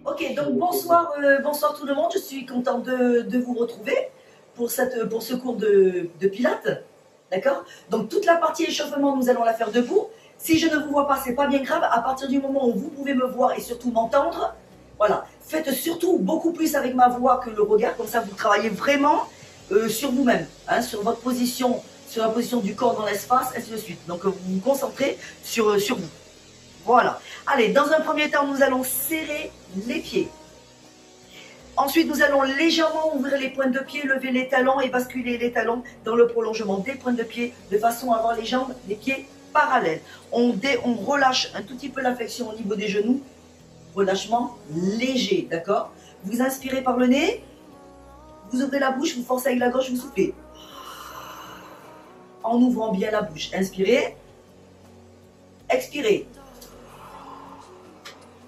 Ok, donc bonsoir, bonsoir tout le monde. Je suis contente de vous retrouver pour ce cours de Pilates. D'accord? Donc toute la partie échauffement, nous allons la faire debout. Si je ne vous vois pas, c'est pas bien grave. À partir du moment où vous pouvez me voir et surtout m'entendre, voilà. Faites surtout beaucoup plus avec ma voix que le regard. Comme ça, vous travaillez vraiment sur vous-même, hein, sur votre position, sur la position du corps dans l'espace, ainsi de suite. Donc vous vous concentrez sur vous. Voilà. Allez, dans un premier temps, nous allons serrer les pieds. Ensuite, nous allons légèrement ouvrir les pointes de pied, lever les talons et basculer les talons dans le prolongement des pointes de pied de façon à avoir les jambes, les pieds parallèles. On relâche un tout petit peu la flexion au niveau des genoux. Relâchement léger, d'accord? Vous inspirez par le nez, vous ouvrez la bouche, vous forcez avec la gorge, vous soufflez. En ouvrant bien la bouche. Inspirez, expirez.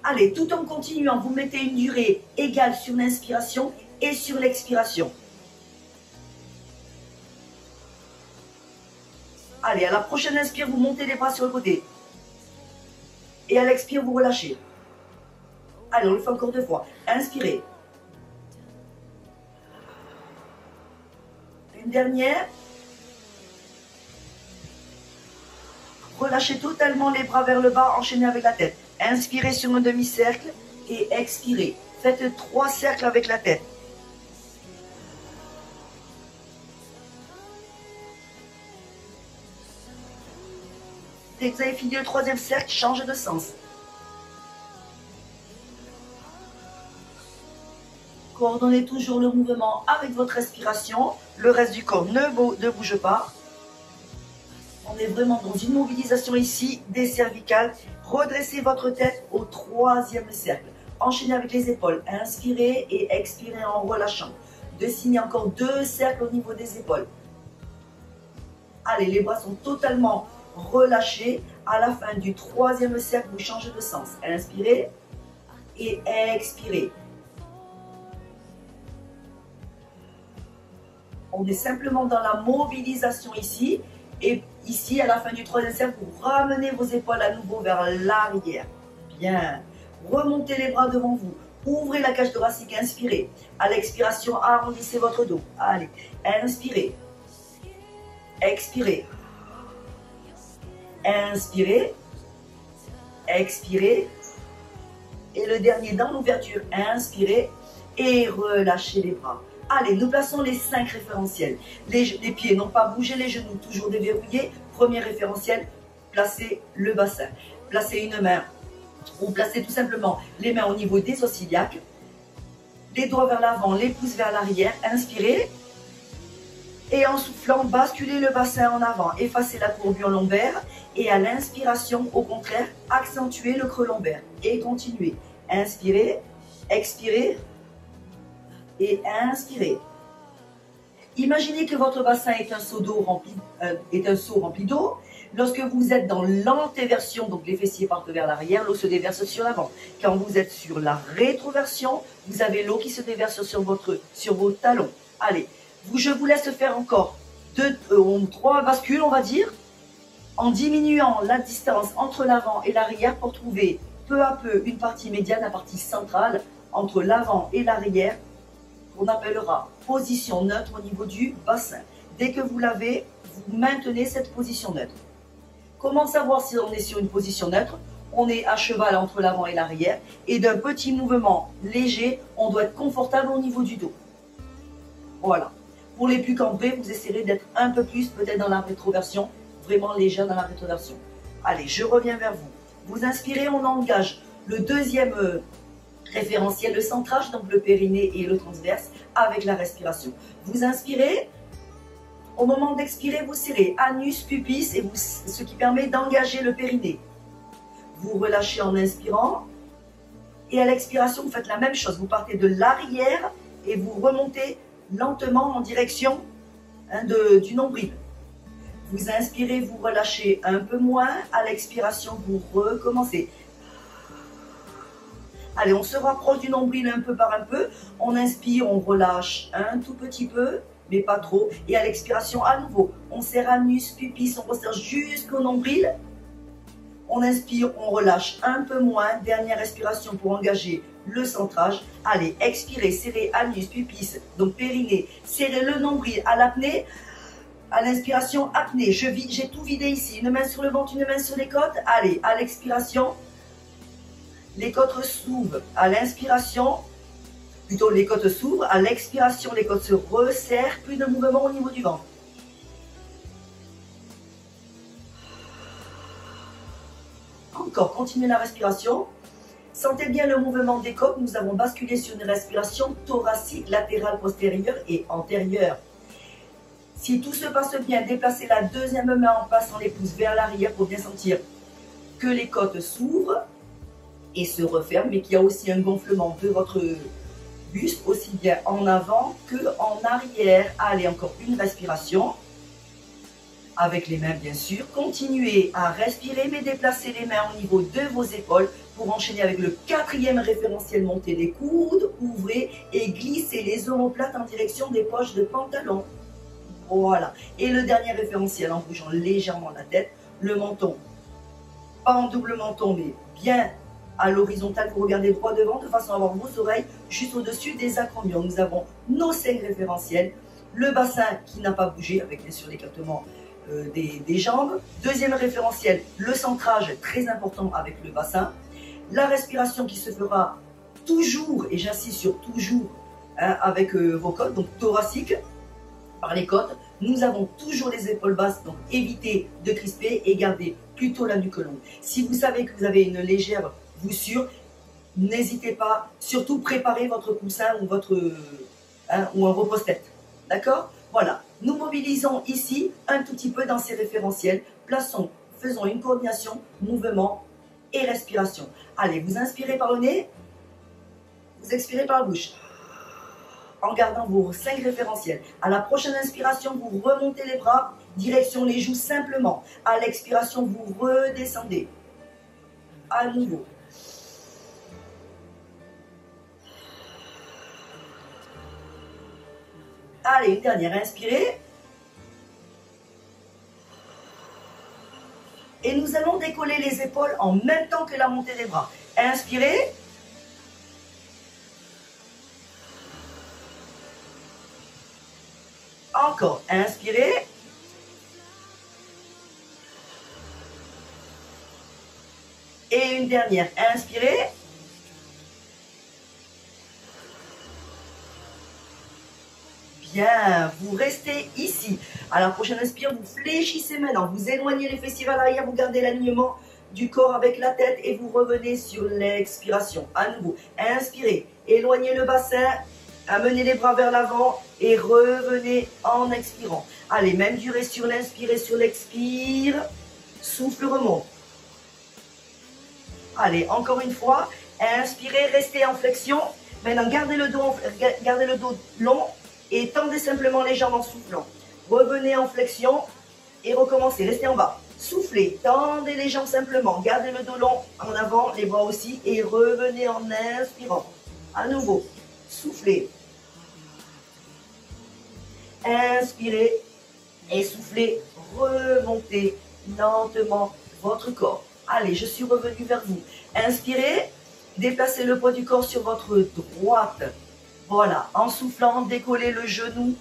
Allez, tout en continuant, vous mettez une durée égale sur l'inspiration et sur l'expiration. Allez, à la prochaine inspire, vous montez les bras sur le côté. Et à l'expire, vous relâchez. Allez, on le fait encore 2 fois. Inspirez. Une dernière. Relâchez totalement les bras vers le bas, enchaînez avec la tête. Inspirez sur un demi-cercle et expirez. Faites 3 cercles avec la tête. Dès que vous avez fini le 3e cercle, changez de sens. Coordonnez toujours le mouvement avec votre respiration. Le reste du corps ne bouge pas. On est vraiment dans une mobilisation ici des cervicales. Redressez votre tête au 3e cercle. Enchaînez avec les épaules. Inspirez et expirez en relâchant. Dessinez encore 2 cercles au niveau des épaules. Allez, les bras sont totalement relâchés. À la fin du 3e cercle, vous changez de sens. Inspirez et expirez. On est simplement dans la mobilisation ici. Et ici, à la fin du 3e cercle, vous ramenez vos épaules à nouveau vers l'arrière. Bien. Remontez les bras devant vous. Ouvrez la cage thoracique. Inspirez. À l'expiration, arrondissez votre dos. Allez. Inspirez. Expirez. Inspirez. Expirez. Et le dernier dans l'ouverture. Inspirez. Et relâchez les bras. Allez, nous plaçons les 5 référentiels. Les pieds n'ont pas bougé, les genoux toujours déverrouillés. Premier référentiel, placez le bassin. Placez une main ou placez tout simplement les mains au niveau des os iliaques. Les doigts vers l'avant, les pouces vers l'arrière. Inspirez. Et en soufflant, basculez le bassin en avant. Effacez la courbure lombaire. Et à l'inspiration, au contraire, accentuez le creux lombaire. Et continuez. Inspirez, expirez. Et inspirez. Imaginez que votre bassin est un seau rempli d'eau. Lorsque vous êtes dans l'antéversion, donc les fessiers partent vers l'arrière, l'eau se déverse sur l'avant. Quand vous êtes sur la rétroversion, vous avez l'eau qui se déverse sur vos talons. Allez, je vous laisse faire encore 3 bascules, on va dire, en diminuant la distance entre l'avant et l'arrière pour trouver peu à peu une partie médiane, la partie centrale entre l'avant et l'arrière, qu'on appellera position neutre au niveau du bassin. Dès que vous l'avez, vous maintenez cette position neutre. Comment savoir si on est sur une position neutre? On est à cheval entre l'avant et l'arrière et d'un petit mouvement léger, on doit être confortable au niveau du dos. Voilà. Pour les plus campés, vous essayerez d'être un peu plus peut-être dans la rétroversion, vraiment légère dans la rétroversion. Allez, je reviens vers vous. Vous inspirez, on engage le 2e référentiel, le centrage, donc le périnée et le transverse avec la respiration. Vous inspirez, au moment d'expirer, vous serrez anus, pubis, et ce qui permet d'engager le périnée. Vous relâchez en inspirant, et à l'expiration, vous faites la même chose. Vous partez de l'arrière et vous remontez lentement en direction du nombril. Vous inspirez, vous relâchez un peu moins, à l'expiration, vous recommencez. Allez, on se rapproche du nombril un peu par un peu. On inspire, on relâche un tout petit peu, mais pas trop. Et à l'expiration, à nouveau, on serre anus, pubis, on resserre jusqu'au nombril. On inspire, on relâche un peu moins. Dernière respiration pour engager le centrage. Allez, expirez, serrez anus, pubis, donc périnée. Serrez le nombril à l'apnée. À l'inspiration, apnée. J'ai tout vidé ici. Une main sur le ventre, une main sur les côtes. Allez, à l'expiration, les côtes s'ouvrent. À l'inspiration, plutôt les côtes s'ouvrent. À l'expiration, les côtes se resserrent. Plus de mouvement au niveau du ventre. Encore, continuez la respiration. Sentez bien le mouvement des côtes. Nous avons basculé sur une respiration thoracique, latérale, postérieure et antérieure. Si tout se passe bien, déplacez la deuxième main en passant les pouces vers l'arrière pour bien sentir que les côtes s'ouvrent et se referment, mais qu'il y a aussi un gonflement de votre buste, aussi bien en avant que en arrière. Allez, encore une respiration. Avec les mains, bien sûr. Continuez à respirer, mais déplacez les mains au niveau de vos épaules pour enchaîner avec le quatrième référentiel. Montez les coudes, ouvrez et glissez les omoplates en direction des poches de pantalon. Voilà. Et le dernier référentiel en bougeant légèrement la tête, le menton. Pas en double menton, mais bien à l'horizontale. Vous regardez droit devant de façon à avoir vos oreilles juste au-dessus des acromions. Nous avons nos 5 référentiels. Le bassin qui n'a pas bougé, avec bien sûr l'écartement des jambes. Deuxième référentiel, le centrage, très important avec le bassin. La respiration qui se fera toujours, et j'insiste sur toujours, hein, avec vos côtes, donc thoracique, par les côtes. Nous avons toujours les épaules basses, donc évitez de crisper et gardez plutôt la nuque longue. Si vous savez que vous avez une légère voussure, n'hésitez pas, surtout préparez votre coussin ou, ou un repose-tête. D'accord? Voilà, nous mobilisons ici un tout petit peu dans ces référentiels. Faisons une coordination, mouvement et respiration. Allez, vous inspirez par le nez, vous expirez par la bouche. En gardant vos 5 référentiels. À la prochaine inspiration, vous remontez les bras, direction les joues simplement. À l'expiration, vous redescendez. À nouveau. Allez, une dernière, inspirez. Et nous allons décoller les épaules en même temps que la montée des bras. Inspirez. Encore, inspirez. Et une dernière, inspirez. Bien, vous restez ici. À la prochaine inspire, vous fléchissez maintenant. Vous éloignez les fessiers vers l'arrière, vous gardez l'alignement du corps avec la tête et vous revenez sur l'expiration. À nouveau, inspirez, éloignez le bassin, amenez les bras vers l'avant et revenez en expirant. Allez, même durée sur l'inspire et sur l'expire. Souffle remonte. Allez, encore une fois, inspirez, restez en flexion. Maintenant, gardez le dos long et tendez simplement les jambes en soufflant. Revenez en flexion et recommencez. Restez en bas. Soufflez, tendez les jambes simplement. Gardez le dos long en avant, les bras aussi. Et revenez en inspirant. À nouveau, soufflez. Inspirez et soufflez. Remontez lentement votre corps. Allez, je suis revenu vers vous. Inspirez, déplacez le poids du corps sur votre droite. Voilà, en soufflant, décollez le genou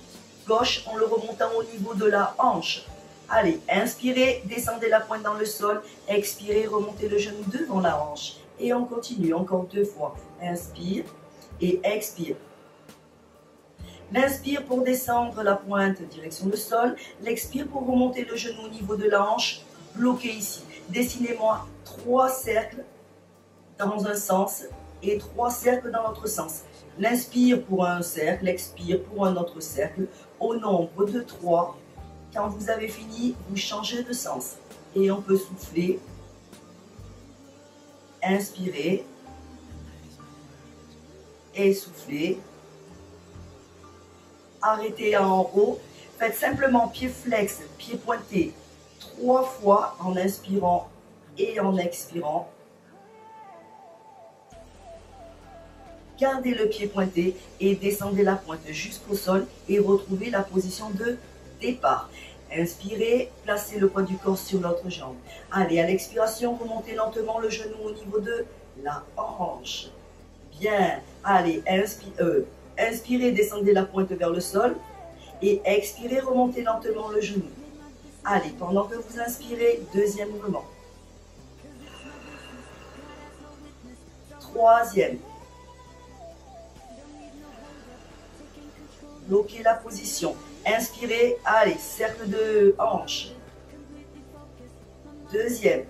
gauche en le remontant au niveau de la hanche. Allez, inspirez, descendez la pointe dans le sol. Expirez, remontez le genou devant la hanche. Et on continue encore 2 fois. Inspire et expire. L'inspire pour descendre la pointe direction le sol. L'expire pour remonter le genou au niveau de la hanche. Bloqué ici. Dessinez-moi 3 cercles dans un sens et 3 cercles dans l'autre sens. L'inspire pour un cercle, l'expire pour un autre cercle. Au nombre de 3, quand vous avez fini, vous changez de sens. Et on peut souffler. Inspirez. Et souffler. Arrêtez en haut. Faites simplement pied flex, pied pointé 3 fois en inspirant et en expirant. Gardez le pied pointé et descendez la pointe jusqu'au sol et retrouvez la position de départ. Inspirez, placez le poids du corps sur l'autre jambe. Allez, à l'expiration, remontez lentement le genou au niveau de la hanche. Bien. Allez, inspirez, descendez la pointe vers le sol. Et expirez, remontez lentement le genou. Allez, pendant que vous inspirez, deuxième mouvement. Troisième. Bloquez la position. Inspirez, allez, cercle de hanche. Deuxième.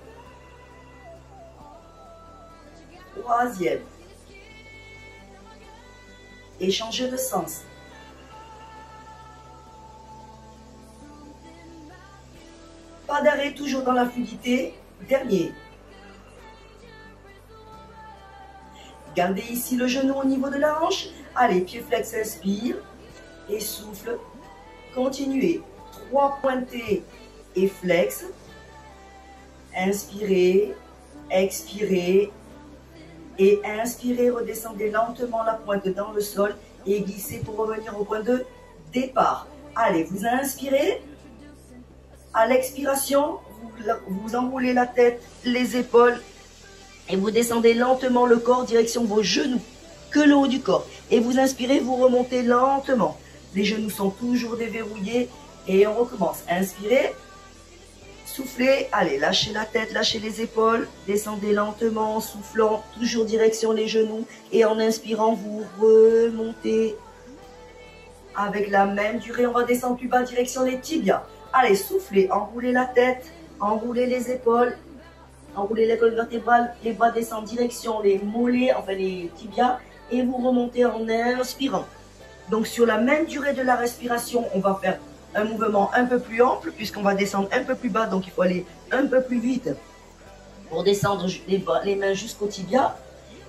Troisième. Et changez de sens. Pas d'arrêt, toujours dans la fluidité. Dernier. Gardez ici le genou au niveau de la hanche. Allez, pied flex, inspire. Et souffle. Continuez. 3 pointés et flex. Inspirez. Expirez. Et inspirez, redescendez lentement la pointe dans le sol. Et glissez pour revenir au point de départ. Allez, vous inspirez. À l'expiration, vous enroulez la tête, les épaules et vous descendez lentement le corps direction vos genoux, que le haut du corps. Et vous inspirez, vous remontez lentement. Les genoux sont toujours déverrouillés et on recommence. Inspirez, soufflez, allez, lâchez la tête, lâchez les épaules, descendez lentement en soufflant, toujours direction les genoux et en inspirant, vous remontez. Avec la même durée, on va descendre plus bas direction les tibias. Allez, soufflez, enroulez la tête, enroulez les épaules, enroulez les colonnes vertébrales, les bras descendent direction les mollets, enfin les tibias, et vous remontez en inspirant. Donc sur la même durée de la respiration, on va faire un mouvement un peu plus ample, puisqu'on va descendre un peu plus bas, donc il faut aller un peu plus vite pour descendre les mains jusqu'au tibia,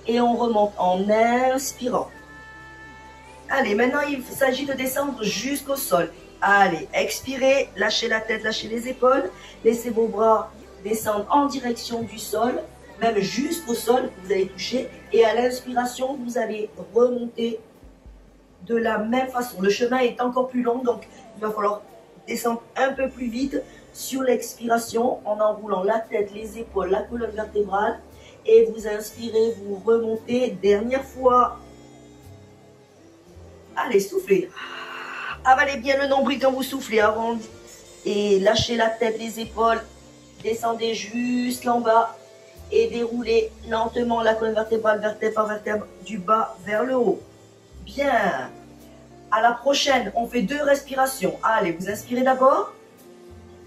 et on remonte en inspirant. Allez, maintenant il s'agit de descendre jusqu'au sol. Allez, expirez, lâchez la tête, lâchez les épaules. Laissez vos bras descendre en direction du sol, même jusqu'au sol, vous allez toucher. Et à l'inspiration, vous allez remonter de la même façon. Le chemin est encore plus long, donc il va falloir descendre un peu plus vite sur l'expiration en enroulant la tête, les épaules, la colonne vertébrale. Et vous inspirez, vous remontez. Dernière fois. Allez, soufflez. Avalez bien le nombril quand vous soufflez avant. Et lâchez la tête, les épaules. Descendez juste en bas. Et déroulez lentement la colonne vertébrale, vertèbre par vertèbre, du bas vers le haut. Bien. À la prochaine, on fait 2 respirations. Allez, vous inspirez d'abord.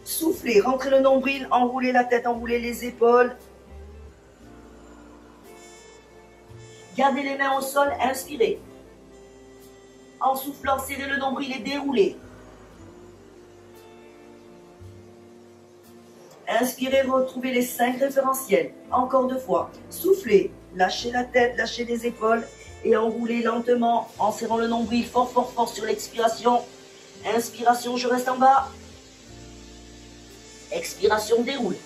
Soufflez, rentrez le nombril, enroulez la tête, enroulez les épaules. Gardez les mains au sol, inspirez. En soufflant, serrez le nombril et déroulez. Inspirez, retrouvez les 5 référentiels. Encore 2 fois. Soufflez, lâchez la tête, lâchez les épaules et enroulez lentement en serrant le nombril fort, fort, fort sur l'expiration. Inspiration, je reste en bas. Expiration, déroule.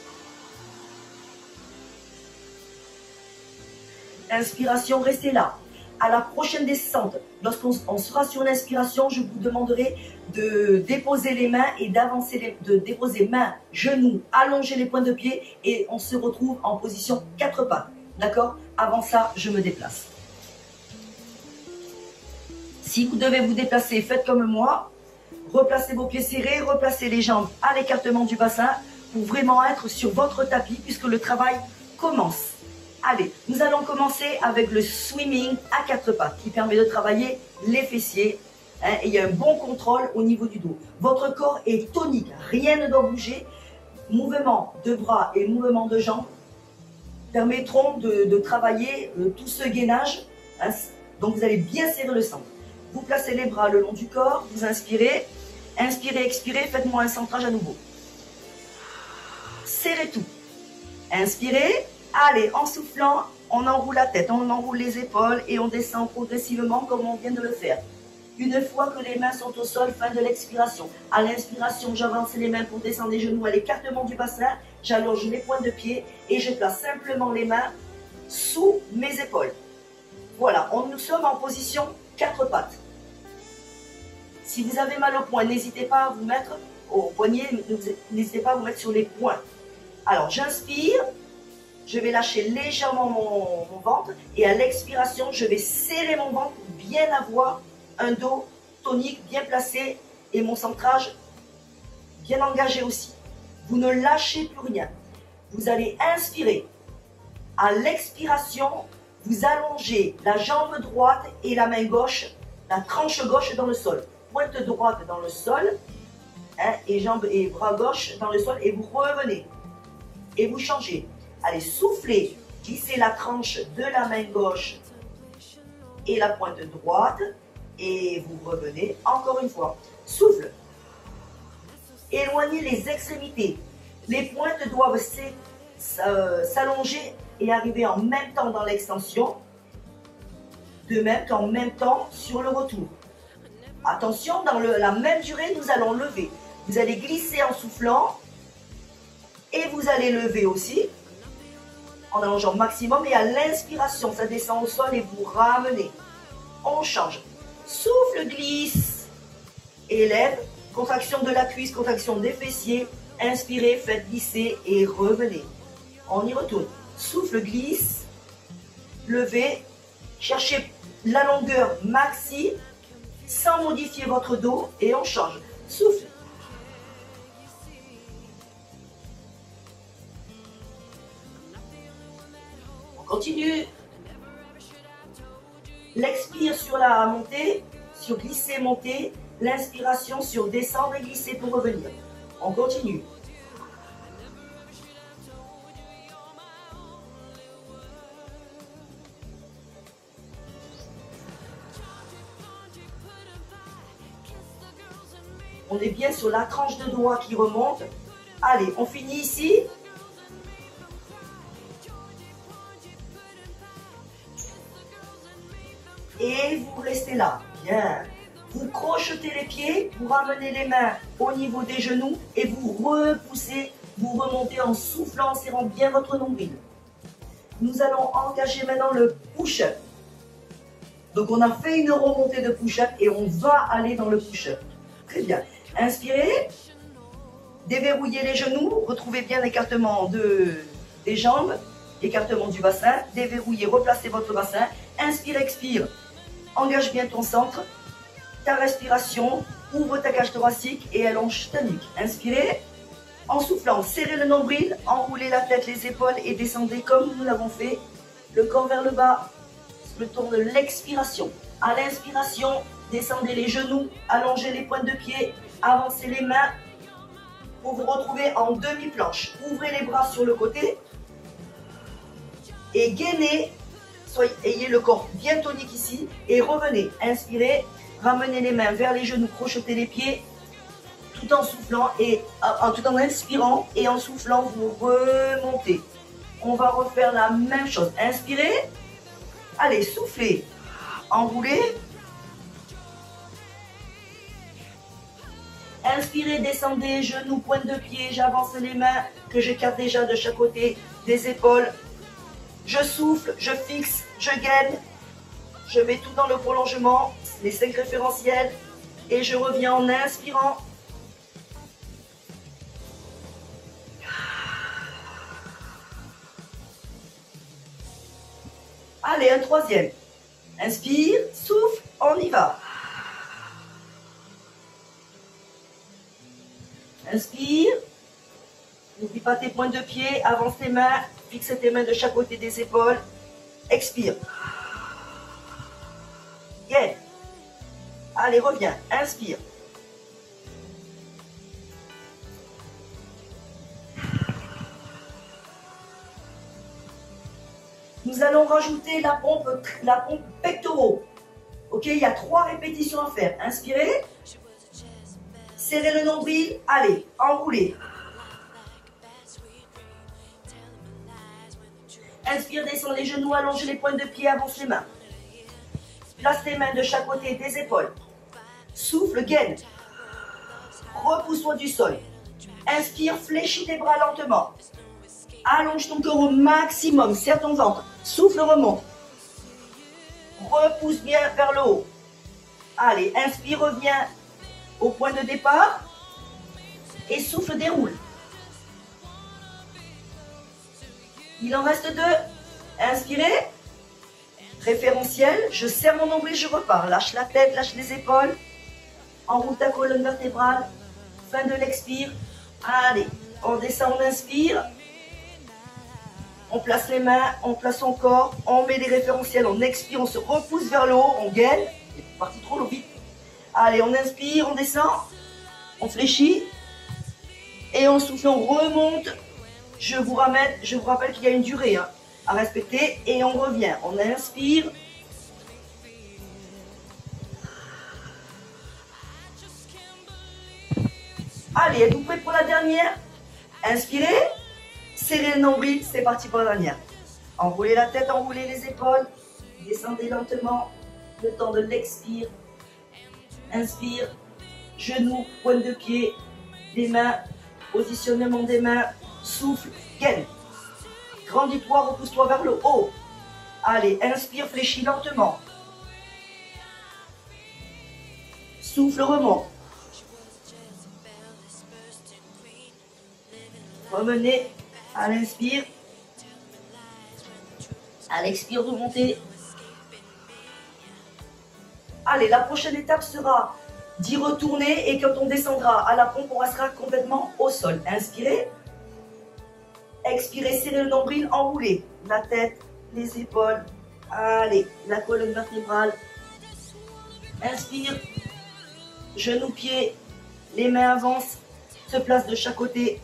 Inspiration, restez là. À la prochaine descente, lorsqu'on sera sur l'inspiration, je vous demanderai de déposer les mains et d'avancer, de déposer mains, genoux, allonger les points de pied et on se retrouve en position 4 pattes. D'accord? Avant ça, je me déplace. Si vous devez vous déplacer, faites comme moi. Replacez vos pieds serrés, replacez les jambes à l'écartement du bassin pour vraiment être sur votre tapis puisque le travail commence. Allez, nous allons commencer avec le swimming à 4 pattes qui permet de travailler les fessiers. Et il y a un bon contrôle au niveau du dos. Votre corps est tonique, rien ne doit bouger. Mouvement de bras et mouvement de jambes permettront de travailler tout ce gainage. Donc vous allez bien serrer le centre. Vous placez les bras le long du corps, vous inspirez. Inspirez, expirez, faites-moi un centrage à nouveau. Serrez tout. Inspirez. Allez, en soufflant, on enroule la tête, on enroule les épaules et on descend progressivement comme on vient de le faire. Une fois que les mains sont au sol, fin de l'expiration. À l'inspiration, j'avance les mains pour descendre les genoux à l'écartement du bassin. J'allonge les points de pied et je place simplement les mains sous mes épaules. Voilà, nous sommes en position 4 pattes. Si vous avez mal au poing, n'hésitez pas à vous mettre au poignet, n'hésitez pas à vous mettre sur les poings. Alors, j'inspire. je vais lâcher légèrement mon ventre et à l'expiration, je vais serrer mon ventre pour bien avoir un dos tonique, bien placé et mon centrage bien engagé aussi. Vous ne lâchez plus rien. Vous allez inspirer. À l'expiration, vous allongez la jambe droite et la main gauche, la tranche gauche dans le sol. Pointe droite dans le sol, hein, et jambe et bras gauche dans le sol et vous revenez. Et vous changez. Allez, soufflez, glissez la tranche de la main gauche et la pointe droite et vous revenez encore une fois. Souffle. Éloignez les extrémités. Les pointes doivent s'allonger et arriver en même temps dans l'extension, de même qu'en même temps sur le retour. Attention, dans la même durée, nous allons lever. Vous allez glisser en soufflant et vous allez lever aussi en allongeant maximum et à l'inspiration, ça descend au sol et vous ramenez. On change. Souffle, glisse, élève, contraction de la cuisse, contraction des fessiers. Inspirez, faites glisser et revenez. On y retourne. Souffle, glisse, levez, cherchez la longueur maxi sans modifier votre dos et on change. Souffle. On continue. L'expire sur la montée, sur glisser, monter. L'inspiration sur descendre et glisser pour revenir. On continue. On est bien sur la tranche de doigt qui remonte. Allez, on finit ici. Et vous restez là. Bien. Vous crochetez les pieds, vous ramenez les mains au niveau des genoux et vous repoussez, vous remontez en soufflant, en serrant bien votre nombril. Nous allons engager maintenant le push-up. Donc on a fait une remontée de push-up et on va aller dans le push-up. Très bien. Inspirez, déverrouillez les genoux, retrouvez bien l'écartement des jambes, l'écartement du bassin, déverrouillez, replacez votre bassin. Inspire, expire, engage bien ton centre. Ta respiration, ouvre ta cage thoracique et allonge ta nuque. Inspirez, en soufflant, serrez le nombril, enroulez la tête, les épaules et descendez comme nous l'avons fait, le corps vers le bas, le tour de l'expiration. À l'inspiration, descendez les genoux, allongez les pointes de pied, avancez les mains pour vous retrouver en demi-planche. Ouvrez les bras sur le côté et gainez, ayez le corps bien tonique ici et revenez. Inspirez. Ramenez les mains vers les genoux, crochetez les pieds, tout en soufflant et tout en inspirant et en soufflant, vous remontez. On va refaire la même chose. Inspirez, allez, soufflez, enroulez. Inspirez, descendez, genoux, pointe de pied, j'avance les mains que j'écarte déjà de chaque côté des épaules. Je souffle, je fixe, je gaine. Je mets tout dans le prolongement, les 5 référentiels, et je reviens en inspirant. Allez, un troisième. Inspire, souffle, on y va. Inspire. N'oublie pas tes pointes de pied, avance tes mains, fixe tes mains de chaque côté des épaules. Expire. Gaine. Allez, reviens. Inspire. Nous allons rajouter la pompe pectoraux. Ok, il y a 3 répétitions à faire. Inspirez. Serrez le nombril. Allez, enroulez. Inspire, descends les genoux, allonge les pointes de pied, avance les mains. Place tes mains de chaque côté des épaules. Souffle, gaine. Repousse-toi du sol. Inspire, fléchis tes bras lentement. Allonge ton corps au maximum. Serre ton ventre. Souffle, remonte. Repousse bien vers le haut. Allez, inspire, reviens au point de départ. Et souffle, déroule. Il en reste 2. Inspirez. Référentiel, je serre mon nombril, je repars. Lâche la tête, lâche les épaules. Enroule ta colonne vertébrale. Fin de l'expire. Allez, on descend, on inspire. On place les mains, on place son corps, on met les référentiels, on expire, on se repousse vers le haut, on gaine. C'est parti trop vite. Allez, on inspire, on descend, on fléchit. Et on souffle, on remonte. Je vous rappelle qu'il y a une durée à respecter. Et on revient. On inspire. Allez, êtes-vous prêts pour la dernière? Inspirez. Serrez le nombril. C'est parti pour la dernière. Enroulez la tête, enroulez les épaules. Descendez lentement. Le temps de l'expire. Inspire. Genoux, pointe de pied. Des mains. Positionnement des mains. Souffle. Gaine. Grandis-toi, repousse-toi vers le haut. Allez, inspire, fléchis lentement. Souffle, remonte. Remenez à l'inspire. À l'expire, remontez. Allez, la prochaine étape sera d'y retourner et quand on descendra à la pompe, on restera complètement au sol. Inspirez. Expirez, serrez le nombril, enroulez la tête, les épaules. Allez, la colonne vertébrale. Inspire. Genoux, pieds. Les mains avancent. Se placent de chaque côté.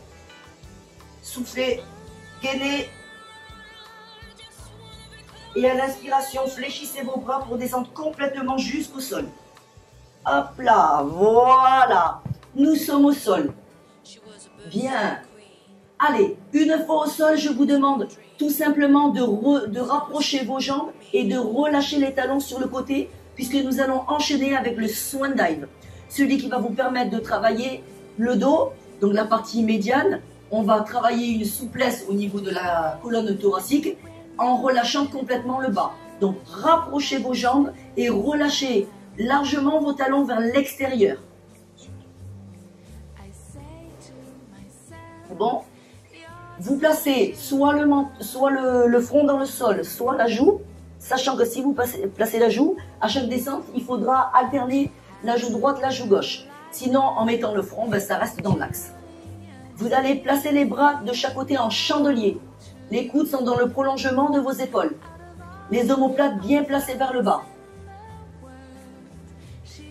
Soufflez. Gainez. Et à l'inspiration, fléchissez vos bras pour descendre complètement jusqu'au sol. Hop là, voilà. Nous sommes au sol. Bien. Allez, une fois au sol, je vous demande tout simplement de rapprocher vos jambes et de relâcher les talons sur le côté puisque nous allons enchaîner avec le swan dive. Celui qui va vous permettre de travailler le dos, donc la partie médiane. On va travailler une souplesse au niveau de la colonne thoracique en relâchant complètement le bas. Donc, rapprochez vos jambes et relâchez largement vos talons vers l'extérieur. Bon. Vous placez soit le front dans le sol, soit la joue, sachant que si vous placez la joue, à chaque descente, il faudra alterner la joue droite, la joue gauche. Sinon, en mettant le front, ça reste dans l'axe. Vous allez placer les bras de chaque côté en chandelier. Les coudes sont dans le prolongement de vos épaules. Les omoplates bien placées vers le bas.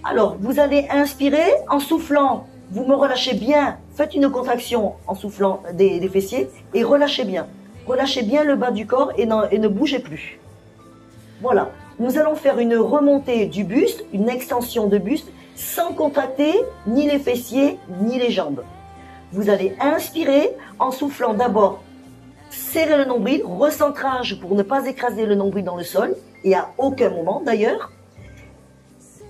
Alors, vous allez inspirer en soufflant. Vous me relâchez bien. Faites une contraction en soufflant des fessiers et relâchez bien. Relâchez bien le bas du corps et ne bougez plus. Voilà. Nous allons faire une remontée du buste, une extension de buste, sans contracter ni les fessiers ni les jambes. Vous allez inspirer en soufflant d'abord. Serrez le nombril, recentrage pour ne pas écraser le nombril dans le sol et à aucun moment d'ailleurs.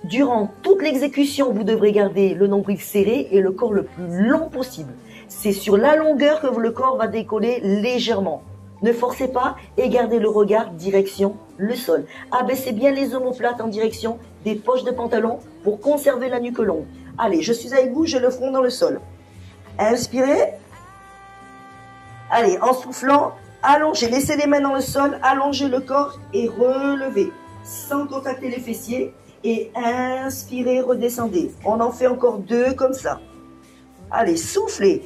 Durant toute l'exécution, vous devrez garder le nombril serré et le corps le plus long possible. C'est sur la longueur que le corps va décoller légèrement. Ne forcez pas et gardez le regard direction le sol. Abaissez bien les omoplates en direction des poches de pantalon pour conserver la nuque longue. Allez, je suis avec vous, j'ai le front dans le sol. Inspirez. Allez, en soufflant, allongez, laissez les mains dans le sol, allongez le corps et relevez sans contacter les fessiers. Et inspirez, redescendez. On en fait encore 2 comme ça. Allez, soufflez.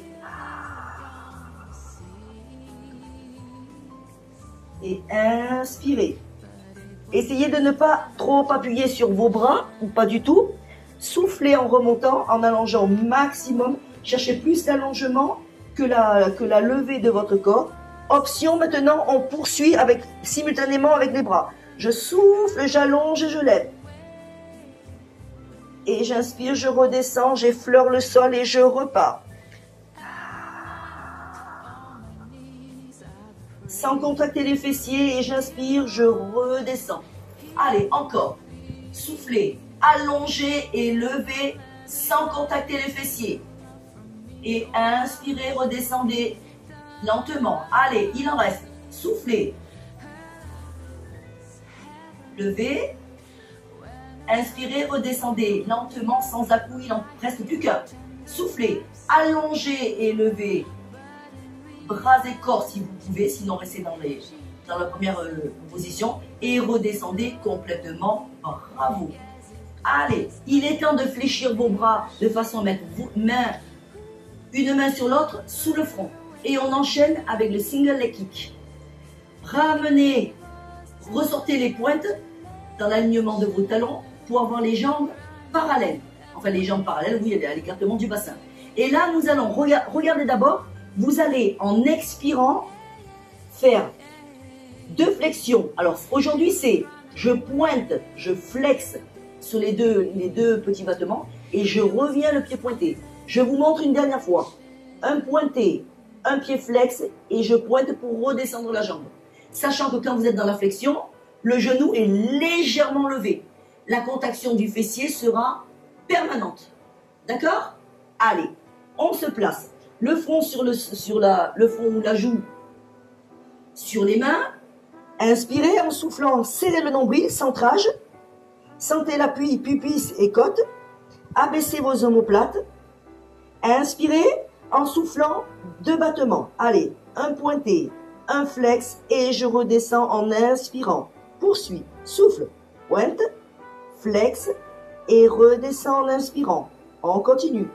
Et inspirez. Essayez de ne pas trop appuyer sur vos bras, ou pas du tout. Soufflez en remontant, en allongeant au maximum. Cherchez plus d'allongement que la levée de votre corps. Option maintenant, on poursuit simultanément avec les bras. Je souffle, j'allonge et je lève. Et j'inspire, je redescends, j'effleure le sol et je repars. Sans contacter les fessiers et j'inspire, je redescends. Allez, encore. Soufflez, allongez et levez sans contacter les fessiers. Et inspirez, redescendez lentement. Allez, il en reste. Soufflez. Levez. Inspirez, redescendez lentement, sans à-coups, il n'en reste plus qu'un. Soufflez, allongez et levez bras et corps si vous pouvez, sinon restez dans la première position et redescendez complètement. Bravo. Allez, il est temps de fléchir vos bras de façon à mettre une main sur l'autre sous le front. Et on enchaîne avec le single leg kick. Ramenez, ressortez les pointes dans l'alignement de vos talons pour avoir les jambes parallèles. Enfin, les jambes parallèles, oui, à l'écartement du bassin. Et là, nous allons, regardez d'abord, vous allez en expirant faire 2 flexions. Alors, aujourd'hui, c'est je pointe, je flexe sur les deux petits battements et je reviens le pied pointé. Je vous montre une dernière fois. Un pointé, un pied flex et je pointe pour redescendre la jambe. Sachant que quand vous êtes dans la flexion, le genou est légèrement levé. La contraction du fessier sera permanente. D'accord? Allez, on se place. Le front le front ou la joue sur les mains. Inspirez en soufflant, serrez le nombril, centrage. Sentez l'appui, pubis et côte. Abaissez vos omoplates. Inspirez en soufflant 2 battements. Allez, un pointé, un flex et je redescends en inspirant. Poursuis, souffle, pointe, flex et redescends en inspirant. On continue.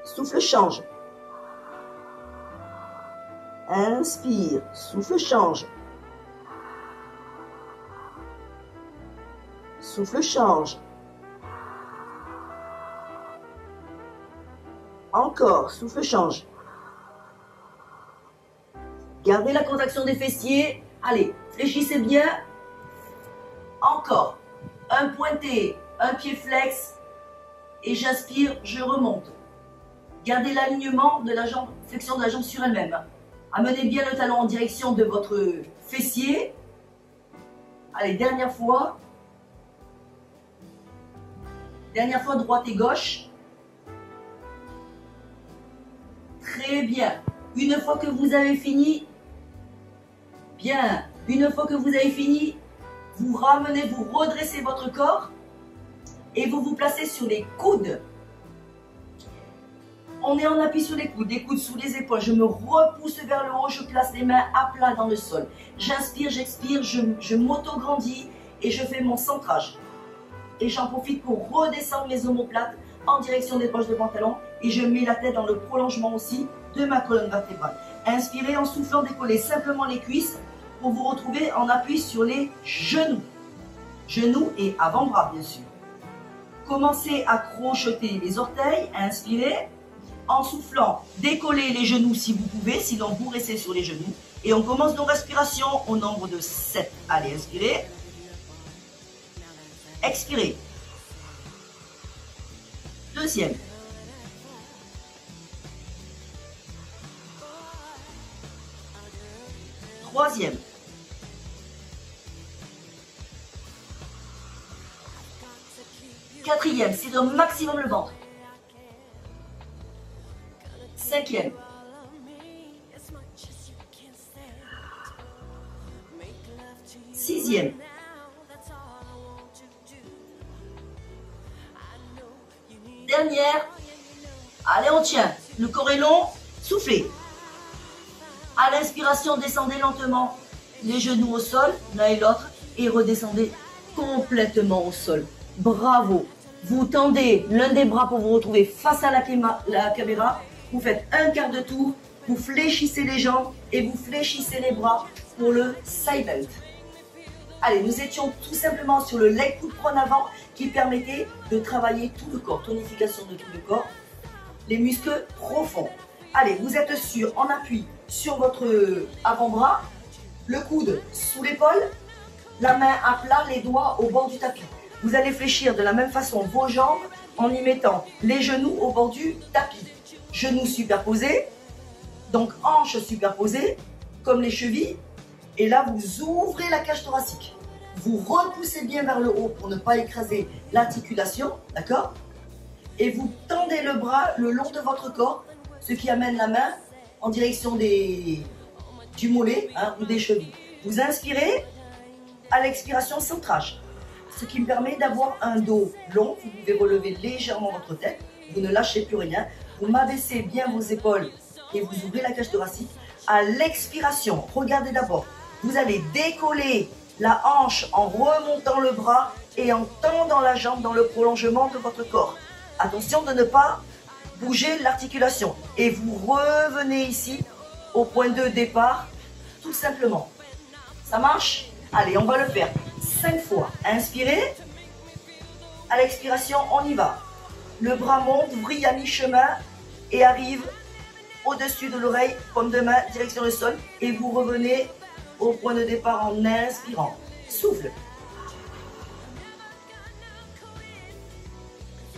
Souffle change. Inspire, souffle change. Souffle change. Encore, souffle change. Gardez la contraction des fessiers. Allez, fléchissez bien. Encore. Un pointé, un pied flex. Et j'aspire, je remonte. Gardez l'alignement de la jambe, flexion de la jambe sur elle-même. Amenez bien le talon en direction de votre fessier. Allez, dernière fois. Dernière fois, droite et gauche. Très bien. Une fois que vous avez fini, bien, une fois que vous avez fini, vous ramenez, vous redressez votre corps et vous vous placez sur les coudes. On est en appui sur les coudes sous les épaules. Je me repousse vers le haut, je place les mains à plat dans le sol. J'inspire, j'expire, je m'auto-grandis et je fais mon centrage. Et j'en profite pour redescendre mes omoplates en direction des poches de pantalon et je mets la tête dans le prolongement aussi de ma colonne vertébrale. Inspirez en soufflant, décollez simplement les cuisses pour vous retrouver en appui sur les genoux. Genoux et avant-bras bien sûr. Commencez à crocheter les orteils, inspirez. En soufflant, décollez les genoux si vous pouvez, sinon vous restez sur les genoux. Et on commence nos respirations au nombre de 7. Allez, inspirez. Expirez. Deuxième. Troisième. Quatrième, c'est au maximum le ventre. Cinquième. Sixième. Dernière. Allez, on tient. Le corps est long. Soufflez. À l'inspiration, descendez lentement les genoux au sol, l'un et l'autre, et redescendez complètement au sol. Bravo. Vous tendez l'un des bras pour vous retrouver face à la caméra. Vous faites un quart de tour, vous fléchissez les jambes et vous fléchissez les bras pour le silent. Allez, nous étions tout simplement sur le leg pull prone avant qui permettait de travailler tout le corps, tonification de tout le corps, les muscles profonds. Allez, vous êtes en appui sur votre avant-bras, le coude sous l'épaule, la main à plat, les doigts au bord du tapis. Vous allez fléchir de la même façon vos jambes en y mettant les genoux au bord du tapis. Genoux superposés, donc hanches superposées, comme les chevilles. Et là, vous ouvrez la cage thoracique. Vous repoussez bien vers le haut pour ne pas écraser l'articulation, d'accord? Et vous tendez le bras le long de votre corps, ce qui amène la main en direction du mollet ou des chevilles. Vous inspirez, à l'expiration, centrage. Ce qui me permet d'avoir un dos long. Vous pouvez relever légèrement votre tête vous ne lâchez plus rien. Vous m'abaissez bien vos épaules et vous ouvrez la cage thoracique. À l'expiration, regardez d'abord, vous allez décoller la hanche en remontant le bras et en tendant la jambe dans le prolongement de votre corps. Attention de ne pas bouger l'articulation. Et vous revenez ici au point de départ, tout simplement. Ça marche? Allez, on va le faire 5 fois. Inspirez. À l'expiration, on y va. Le bras monte, vrille à mi-chemin et arrive au-dessus de l'oreille, paume de main, direction le sol. Et vous revenez au point de départ en inspirant. Souffle.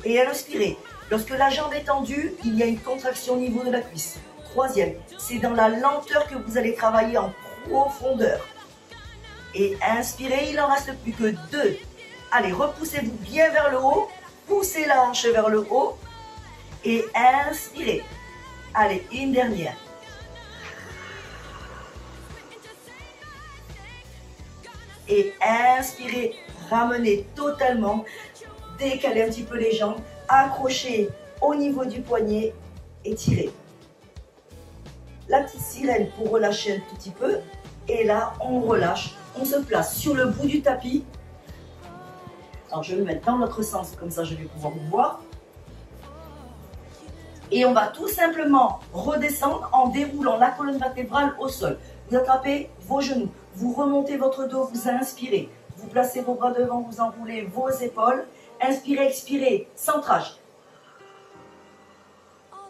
Et inspirez. Lorsque la jambe est tendue, il y a une contraction au niveau de la cuisse. Troisième, c'est dans la lenteur que vous allez travailler en profondeur. Et inspirez, il n'en reste plus que 2. Allez, repoussez-vous bien vers le haut. Poussez la hanche vers le haut. Et inspirez. Allez, une dernière. Et inspirez, ramenez totalement. Décalez un petit peu les jambes. Accrochez au niveau du poignet et tirez. La petite sirène pour relâcher un tout petit peu. Et là, on relâche. On se place sur le bout du tapis. Alors, je vais me mettre dans l'autre sens, comme ça je vais pouvoir vous voir. Et on va tout simplement redescendre en déroulant la colonne vertébrale au sol. Vous attrapez vos genoux, vous remontez votre dos, vous inspirez. Vous placez vos bras devant, vous enroulez vos épaules. Inspirez, expirez, centrage.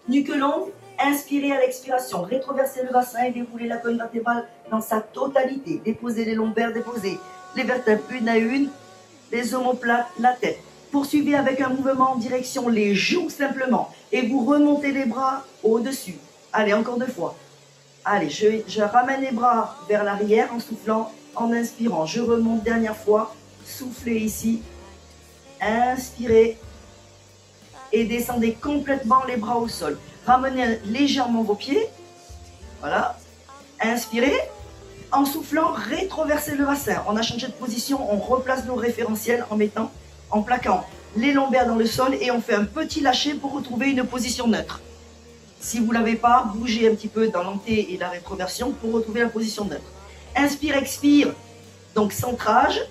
Nuque longue, inspirez à l'expiration. Rétroversez le bassin et déroulez la colonne vertébrale dans sa totalité. Déposez les lombaires, déposez les vertèbres une à une, les omoplates, la tête. Poursuivez avec un mouvement en direction les joues simplement. Et vous remontez les bras au-dessus. Allez, encore 2 fois. Allez, je ramène les bras vers l'arrière en soufflant, en inspirant. Je remonte dernière fois. Soufflez ici. Inspirez. Et descendez complètement les bras au sol. Ramenez légèrement vos pieds. Voilà. Inspirez. En soufflant, rétroversez le bassin. On a changé de position. On replace nos référentiels en plaquant les lombaires dans le sol et on fait un petit lâcher pour retrouver une position neutre. Si vous ne l'avez pas, bougez un petit peu dans l'anté et la rétroversion pour retrouver la position neutre. Inspire, expire. Donc centrage.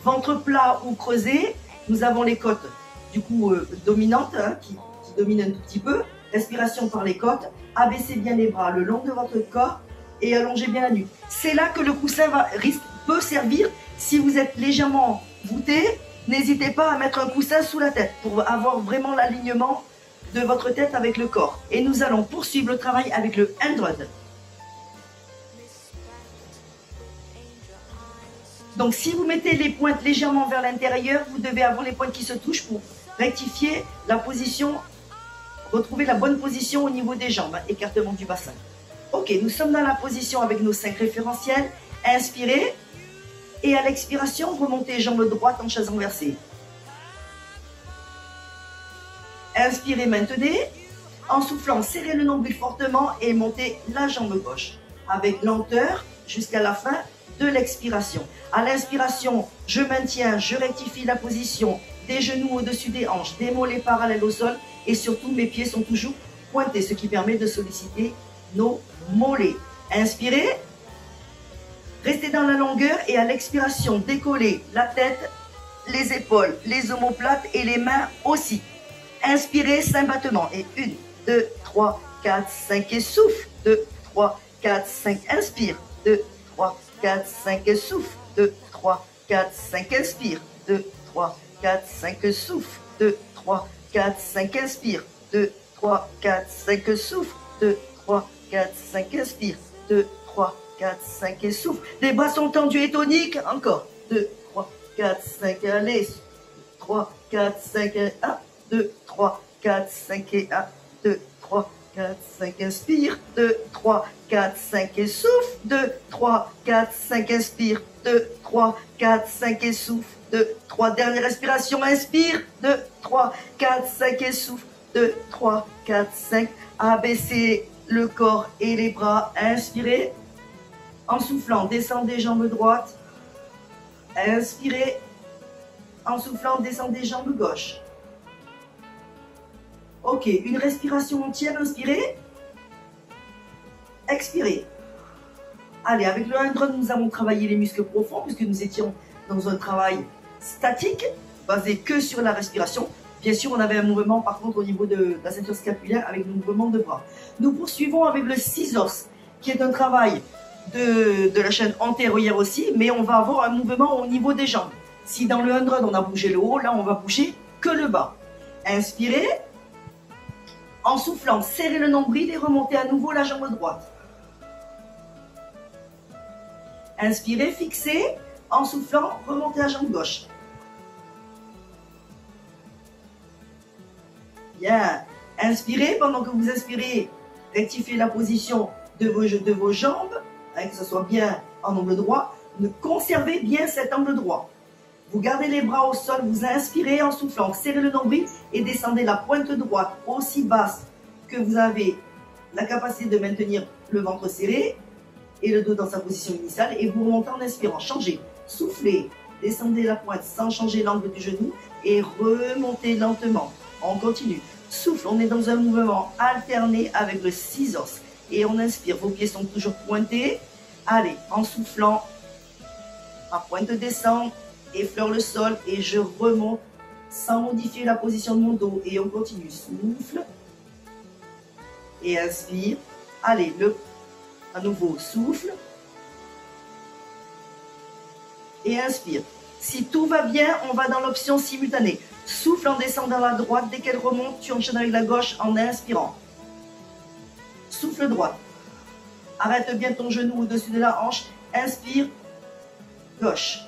Ventre plat ou creusé. Nous avons les côtes du coup dominantes qui dominent un tout petit peu. Respiration par les côtes. Abaissez bien les bras le long de votre corps et allongez bien la nuque. C'est là que le coussin peut servir. Si vous êtes légèrement voûté, n'hésitez pas à mettre un coussin sous la tête pour avoir vraiment l'alignement de votre tête avec le corps. Et nous allons poursuivre le travail avec le Handrun. Donc si vous mettez les pointes légèrement vers l'intérieur, vous devez avoir les pointes qui se touchent pour rectifier la position, retrouver la bonne position au niveau des jambes, écartement du bassin. Ok, nous sommes dans la position avec nos 5 référentiels. Inspirez. Et à l'expiration, remontez jambe droite en chaise renversée. Inspirez, maintenez. En soufflant, serrez le nombril fortement et montez la jambe gauche. Avec lenteur jusqu'à la fin de l'expiration. À l'inspiration, je maintiens, je rectifie la position des genoux au-dessus des hanches, des mollets parallèles au sol et surtout mes pieds sont toujours pointés, ce qui permet de solliciter nos mollets. Inspirez. Restez dans la longueur et à l'expiration, décollez la tête, les épaules, les omoplates et les mains aussi. Inspirez, 5 battements. Et 1, 2, 3, 4, 5 et souffle. 2, 3, 4, 5. Inspire. 2, 3, 4, 5 et souffle. 2, 3, 4, 5. Inspire. 2, 3, 4, 5 souffle. 2, 3, 4, 5 inspire. 2, 3, 4, 5 souffle. 2, 3, 4, 5 inspire. 2, 3, 4, 5 et souffle. Les bras sont tendus et toniques. Encore. 2, 3, 4, 5. Allez. 3, 4, 5 et 1. 2, 3, 4, 5 et 1. 2, 3, 4, 5 inspire. 2, 3, 4, 5 et souffle. 2, 3, 4, 5 inspire. 2, 3, 4, 5 et souffle. 2, 3, dernière respiration, inspire. 2, 3, 4, 5 et souffle. 2, 3, 4, 5. Abaissez le corps et les bras. Inspirez. En soufflant, descendez jambes droite. Inspirez. En soufflant, descendez jambes gauche. Ok, une respiration entière, inspirez. Expirez. Allez, avec le hand drum, nous avons travaillé les muscles profonds puisque nous étions dans un travail statique, basé que sur la respiration. Bien sûr, on avait un mouvement par contre au niveau de la ceinture scapulaire avec le mouvement de bras. Nous poursuivons avec le scissors, qui est un travail de la chaîne antérieure aussi, mais on va avoir un mouvement au niveau des jambes. Si dans le hand drum, on a bougé le haut, là, on va bouger que le bas. Inspirez. En soufflant, serrez le nombril et remontez à nouveau la jambe droite. Inspirez, fixez. En soufflant, remontez la jambe gauche. Bien. Inspirez. Pendant que vous inspirez, rectifiez la position de vos jambes, hein, que ce soit bien en angle droit. Conservez bien cet angle droit. Vous gardez les bras au sol, vous inspirez en soufflant, serrez le nombril et descendez la pointe droite aussi basse que vous avez la capacité de maintenir le ventre serré et le dos dans sa position initiale et vous remontez en inspirant. Changez, soufflez, descendez la pointe sans changer l'angle du genou et remontez lentement. On continue. Souffle, on est dans un mouvement alterné avec le scissors et on inspire. Vos pieds sont toujours pointés. Allez, en soufflant, ma pointe descend, effleure le sol et je remonte sans modifier la position de mon dos. Et on continue. Souffle et inspire. Allez, à nouveau, souffle et inspire. Si tout va bien, on va dans l'option simultanée. Souffle en descendant à la droite. Dès qu'elle remonte, tu enchaînes avec la gauche en inspirant. Souffle droite. Arrête bien ton genou au-dessus de la hanche. Inspire, gauche.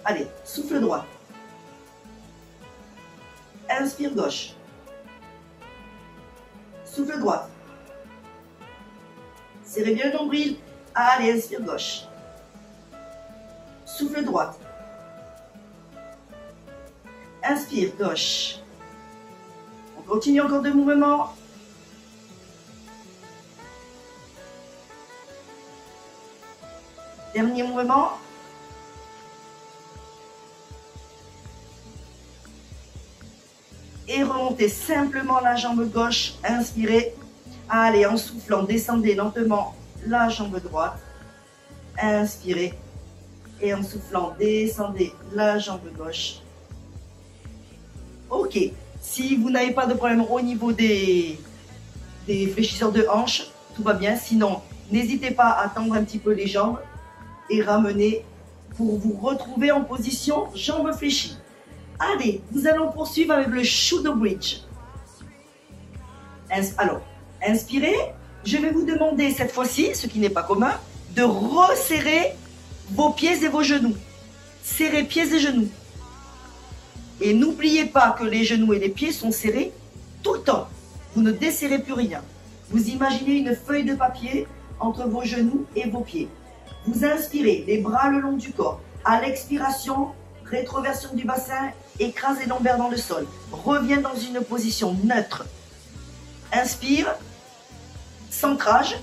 Allez, souffle droit. Inspire gauche. Souffle droite. Serrez bien le nombril. Allez, inspire gauche. Souffle droite. Inspire gauche. On continue encore 2 mouvements. Dernier mouvement. Et remontez simplement la jambe gauche, inspirez. Allez, en soufflant, descendez lentement la jambe droite. Inspirez. Et en soufflant, descendez la jambe gauche. Ok. Si vous n'avez pas de problème au niveau des fléchisseurs de hanches, tout va bien. Sinon, n'hésitez pas à tendre un petit peu les jambes et ramener pour vous retrouver en position jambes fléchies. Allez, nous allons poursuivre avec le shoulder bridge. Alors, inspirez. Je vais vous demander cette fois-ci, ce qui n'est pas commun, de resserrer vos pieds et vos genoux. Serrez pieds et genoux. Et n'oubliez pas que les genoux et les pieds sont serrés tout le temps. Vous ne desserrez plus rien. Vous imaginez une feuille de papier entre vos genoux et vos pieds. Vous inspirez, les bras le long du corps. À l'expiration, rétroversion du bassin, écrase les lombaires dans le sol. Reviens dans une position neutre. Inspire, centrage.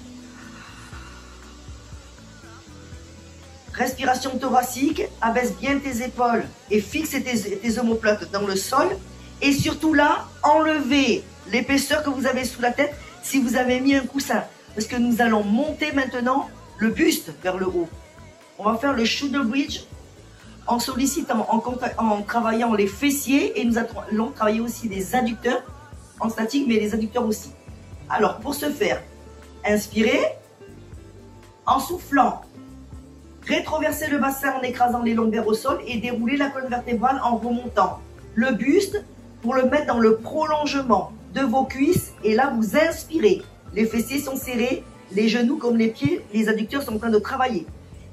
Respiration thoracique, abaisse bien tes épaules et fixe tes omoplates dans le sol. Et surtout là, enlevez l'épaisseur que vous avez sous la tête si vous avez mis un coussin. Parce que nous allons monter maintenant le buste vers le haut. On va faire le shoulder bridge en sollicitant, en travaillant les fessiers et nous allons travailler aussi les adducteurs en statique, mais les adducteurs aussi. Alors, pour ce faire, inspirez, en soufflant, rétroversez le bassin en écrasant les lombaires au sol et déroulez la colonne vertébrale en remontant le buste pour le mettre dans le prolongement de vos cuisses. Et là, vous inspirez. Les fessiers sont serrés, les genoux comme les pieds, les adducteurs sont en train de travailler.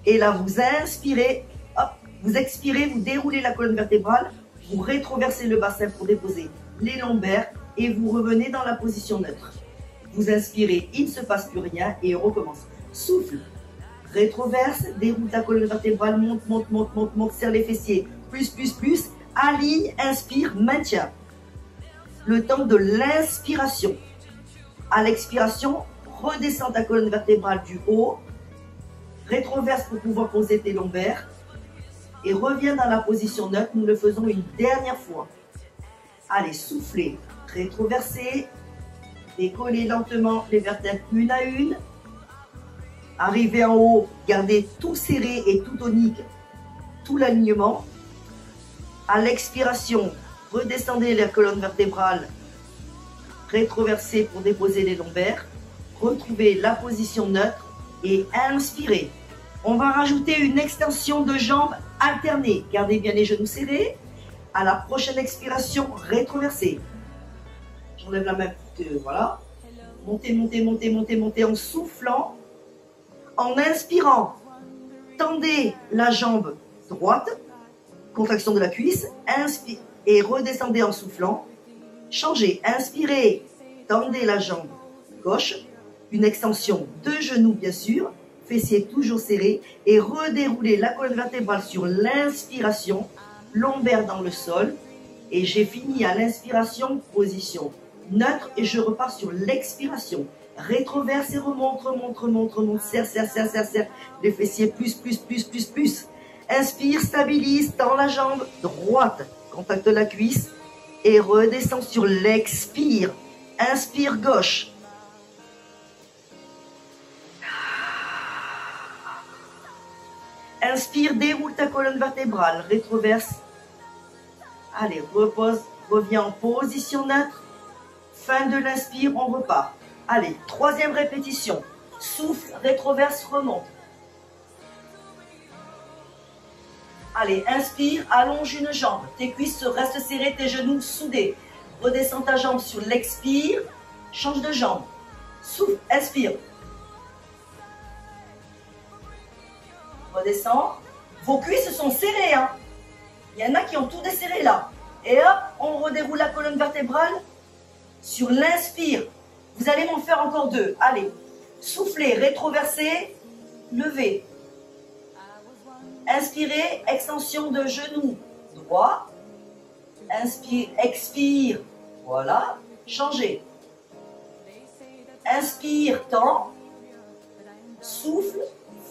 Et là, vous inspirez, hop, vous expirez, vous déroulez la colonne vertébrale, vous rétroversez le bassin pour déposer les lombaires et vous revenez dans la position neutre. Vous inspirez, il ne se passe plus rien et on recommence. Souffle, rétroverse, déroule ta colonne vertébrale, monte, monte, monte, monte, monte, serre les fessiers, plus, aligne, inspire, maintien. Le temps de l'inspiration. À l'expiration, redescends ta colonne vertébrale du haut, rétroverse pour pouvoir poser tes lombaires et reviens dans la position neutre. Nous le faisons une dernière fois. Allez, soufflez, rétroversez, décollez lentement les vertèbres une à une. Arrivez en haut, gardez tout serré et tout tonique, tout l'alignement. À l'expiration, redescendez la colonne vertébrale, rétroversez pour déposer les lombaires. Retrouvez la position neutre et inspirez. On va rajouter une extension de jambes alternée. Gardez bien les genoux serrés. À la prochaine expiration, rétroversez. J'enlève la main pour que, voilà. Montez, montez, montez, montez, montez en soufflant. En inspirant, tendez la jambe droite, contraction de la cuisse, inspire et redescendez en soufflant. Changez, inspirez, tendez la jambe gauche, une extension de genou bien sûr, fessiers toujours serrés et redéroulez la colonne vertébrale sur l'inspiration, lombaire dans le sol et j'ai fini à l'inspiration, position neutre et je repars sur l'expiration. Rétroverse et remonte, remonte, remonte, remonte, serre, serre, serre, serre, serre, les fessiers plus, plus, plus, plus, plus. Inspire, stabilise, tend la jambe droite, contacte la cuisse et redescend sur l'expire. Inspire gauche. Inspire, déroule ta colonne vertébrale, rétroverse. Allez, repose, reviens en position neutre. Fin de l'inspire, on repart. Allez, troisième répétition. Souffle, rétroverse, remonte. Allez, inspire, allonge une jambe. Tes cuisses restent serrées, tes genoux soudés. Redescends ta jambe sur l'expire. Change de jambe. Souffle, inspire. Redescends. Vos cuisses sont serrées. Hein. Il y en a qui ont tout desserré là. Et hop, on redéroule la colonne vertébrale sur l'inspire. Vous allez m'en faire encore deux. Allez, soufflez, rétroversez, levez. Inspirez, extension de genou droit. Inspire, expire. Voilà, changez. Inspire, tend. Souffle,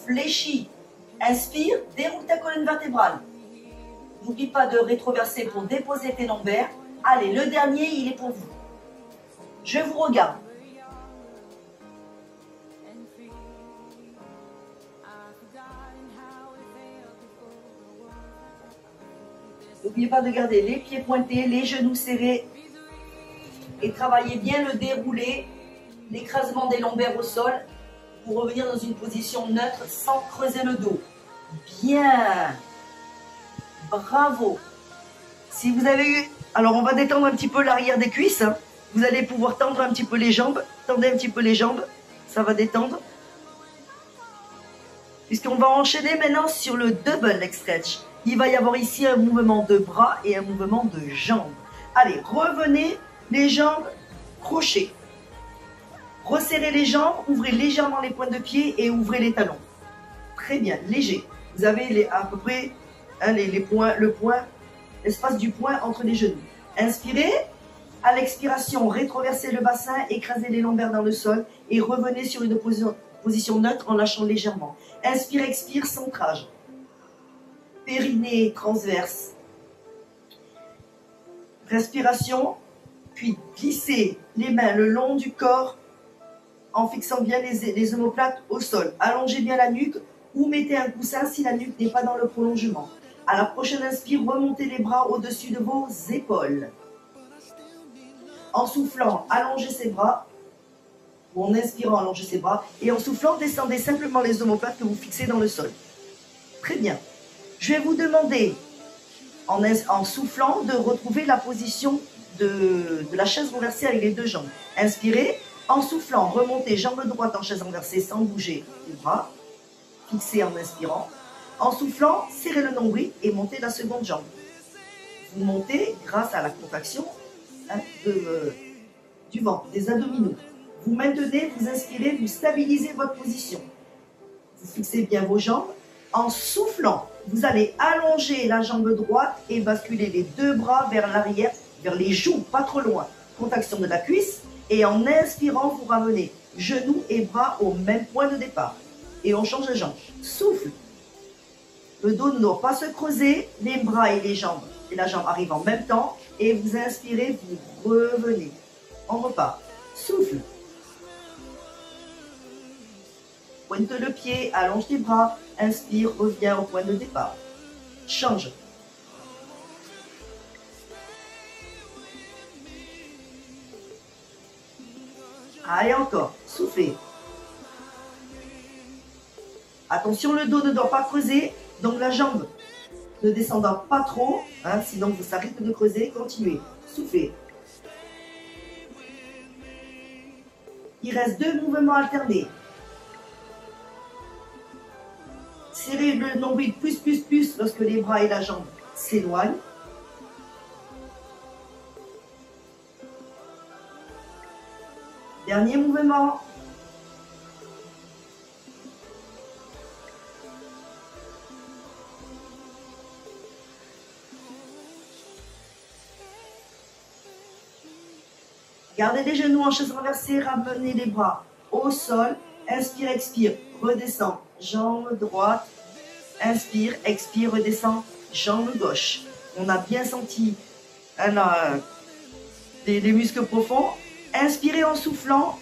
fléchis. Inspire, déroule ta colonne vertébrale. N'oublie pas de rétroverser pour déposer tes lombaires. Allez, le dernier, il est pour vous. Je vous regarde. N'oubliez pas de garder les pieds pointés, les genoux serrés et travaillez bien le déroulé, l'écrasement des lombaires au sol pour revenir dans une position neutre sans creuser le dos. Bien. Bravo. Si vous avez eu... Alors on va détendre un petit peu l'arrière des cuisses. Hein. Vous allez pouvoir tendre un petit peu les jambes. Tendez un petit peu les jambes. Ça va détendre. Puisqu'on va enchaîner maintenant sur le double leg stretch. Il va y avoir ici un mouvement de bras et un mouvement de jambes. Allez, revenez, les jambes, crochet. Resserrez les jambes, ouvrez légèrement les pointes de pied et ouvrez les talons. Très bien, léger. Vous avez à peu près hein, les points, l'espace du poing entre les genoux. Inspirez. À l'expiration, rétroversez le bassin, écrasez les lombaires dans le sol et revenez sur une position neutre en lâchant légèrement. Inspire, expire, centrage. Périnée transverse. Respiration, puis glissez les mains le long du corps en fixant bien les omoplates au sol. Allongez bien la nuque ou mettez un coussin si la nuque n'est pas dans le prolongement. À la prochaine inspire, remontez les bras au-dessus de vos épaules. En soufflant, allongez ses bras. Ou en inspirant, allongez ses bras. Et en soufflant, descendez simplement les omoplates que vous fixez dans le sol. Très bien. Je vais vous demander, en soufflant, de retrouver la position de la chaise renversée avec les deux jambes. Inspirez. En soufflant, remontez jambe droite en chaise renversée sans bouger les bras. Fixez en inspirant. En soufflant, serrez le nombril et montez la seconde jambe. Vous montez grâce à la contraction du ventre, des abdominaux. Vous maintenez, vous inspirez, vous stabilisez votre position. Vous fixez bien vos jambes. En soufflant, vous allez allonger la jambe droite et basculer les deux bras vers l'arrière, vers les joues, pas trop loin. Contraction de la cuisse. Et en inspirant, vous ramenez genoux et bras au même point de départ. Et on change de jambe. Souffle. Le dos ne doit pas se creuser, les bras et les jambes et la jambe arrivent en même temps. Et vous inspirez, vous revenez. On repart. Souffle. Pointe le pied, allonge les bras. Inspire, reviens au point de départ. Change. Allez encore, soufflez. Attention, le dos ne doit pas creuser, donc la jambe ne descendant pas trop, hein, sinon ça risque de creuser. Continuez, soufflez. Il reste 2 mouvements alternés. Serrez le nombril plus lorsque les bras et la jambe s'éloignent. Dernier mouvement. Gardez les genoux en chaise renversée, ramenez les bras au sol. Inspire, expire, redescend, jambe droite. Inspire, expire, redescend, jambe gauche. On a bien senti les muscles profonds. Inspirez en soufflant.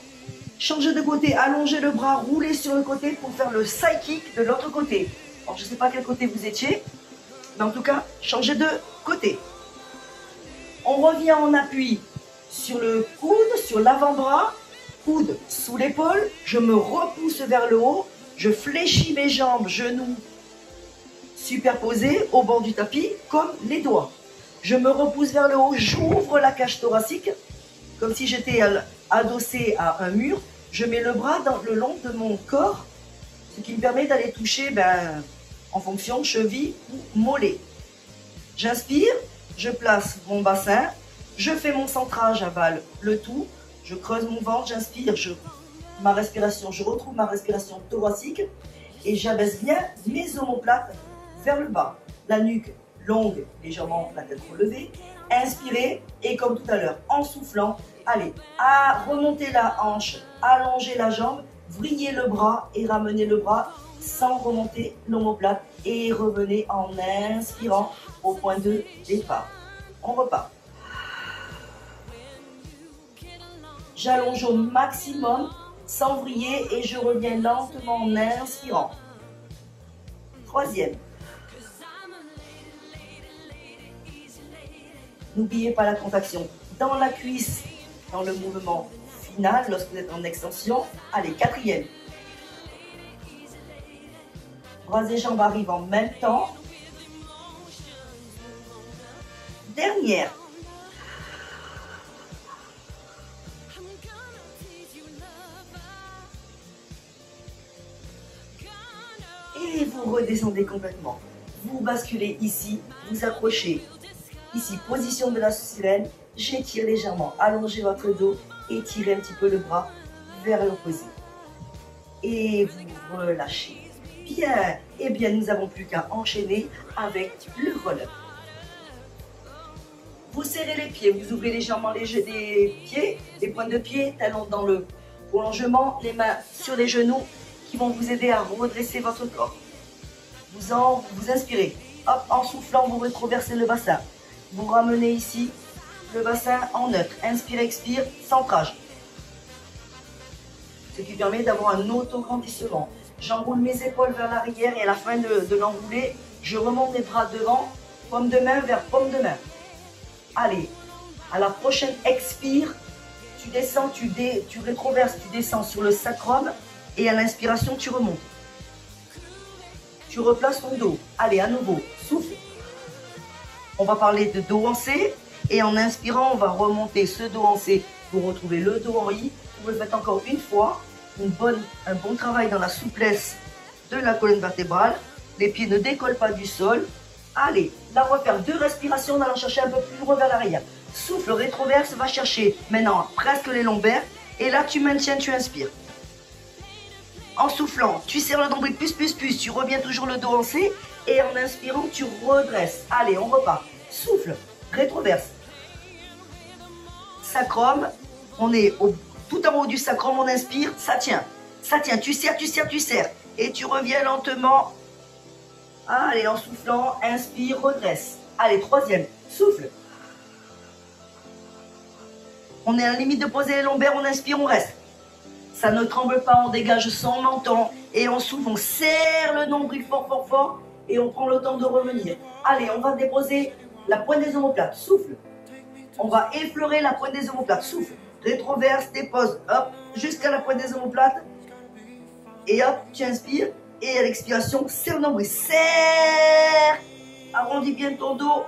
Changez de côté, allongez le bras, roulez sur le côté pour faire le side kick de l'autre côté. Alors, je ne sais pas quel côté vous étiez, mais en tout cas, changez de côté. On revient en appui sur le coude, sur l'avant-bras, coude sous l'épaule. Je me repousse vers le haut. Je fléchis mes jambes, genoux superposés au bord du tapis comme les doigts. Je me repousse vers le haut, j'ouvre la cage thoracique comme si j'étais adossé à un mur. Je mets le bras le long de mon corps, ce qui me permet d'aller toucher en fonction cheville ou mollet. J'inspire, je place mon bassin, je fais mon centrage, j'avale le tout, je creuse mon ventre, j'inspire, ma respiration, je retrouve ma respiration thoracique et j'abaisse bien mes omoplates vers le bas. La nuque longue, légèrement la tête relevée. Inspirez et comme tout à l'heure, en soufflant, allez, remontez la hanche, allongez la jambe, vrillez le bras et ramenez le bras sans remonter l'omoplate et revenez en inspirant au point de départ. On repart. J'allonge au maximum sans vriller et je reviens lentement en inspirant. Troisième. N'oubliez pas la contraction dans la cuisse, dans le mouvement final, lorsque vous êtes en extension. Allez, quatrième. Bras et jambes arrivent en même temps. Dernière. Et vous redescendez complètement. Vous basculez ici, vous accrochez. Ici, position de la sirène, j'étire légèrement, allongez votre dos, étirez un petit peu le bras vers l'opposé. Et vous relâchez. Bien, et bien nous n'avons plus qu'à enchaîner avec le roll-up. Vous serrez les pieds, vous ouvrez légèrement les pieds, les pointes de pied, talons dans le prolongement, les mains sur les genoux qui vont vous aider à redresser votre corps. Vous inspirez, hop, en soufflant, vous rétroversez le bassin. Vous ramenez ici le bassin en neutre. Inspire, expire, centrage. Ce qui permet d'avoir un auto-grandissement. J'enroule mes épaules vers l'arrière et à la fin de l'enrouler, je remonte les bras devant, paume de main vers paume de main. Allez, à la prochaine expire, tu descends, tu rétroverses, tu descends sur le sacrum et à l'inspiration, tu remontes. Tu replaces ton dos. Allez, à nouveau, souffle. On va parler de dos en C et en inspirant, on va remonter ce dos en C pour retrouver le dos en I. Vous le faites encore une fois. Un bon travail dans la souplesse de la colonne vertébrale. Les pieds ne décollent pas du sol. Allez, là on va faire 2 respirations en allant chercher un peu plus loin vers l'arrière. Souffle, rétroverse, va chercher maintenant presque les lombaires. Et là tu maintiens, tu inspires. En soufflant, tu serres le nombril plus, tu reviens toujours le dos en C. Et en inspirant, tu redresses. Allez, on repart. Souffle, rétroverse. Sacrum, on est tout en haut du sacrum, on inspire, ça tient. Ça tient, tu serres. Et tu reviens lentement Allez, en soufflant, inspire, redresse. Allez, troisième, souffle. On est à la limite de poser les lombaires, on inspire, on reste. Ça ne tremble pas, on dégage son menton. Et on souffle, on serre le nombril fort, fort, fort. Et on prend le temps de revenir. Allez, on va déposer la pointe des omoplates, souffle. On va effleurer la pointe des omoplates, souffle. Rétroverse, dépose, hop, jusqu'à la pointe des omoplates. Et hop, tu inspires. Et à l'expiration, serre le nombril, serre. Arrondis bien ton dos.